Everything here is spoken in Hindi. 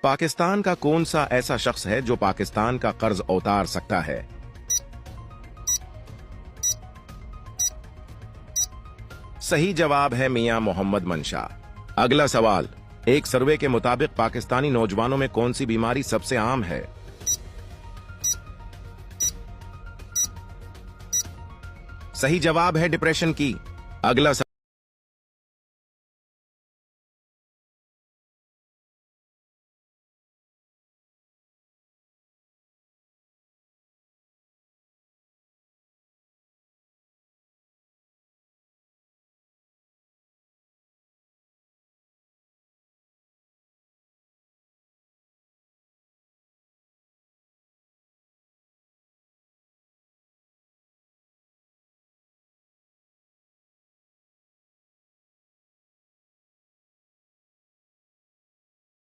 पाकिस्तान का कौन सा ऐसा शख्स है जो पाकिस्तान का कर्ज उतार सकता है? सही जवाब है मियां मोहम्मद मंशा। अगला सवाल, एक सर्वे के मुताबिक पाकिस्तानी नौजवानों में कौन सी बीमारी सबसे आम है? सही जवाब है डिप्रेशन की। अगला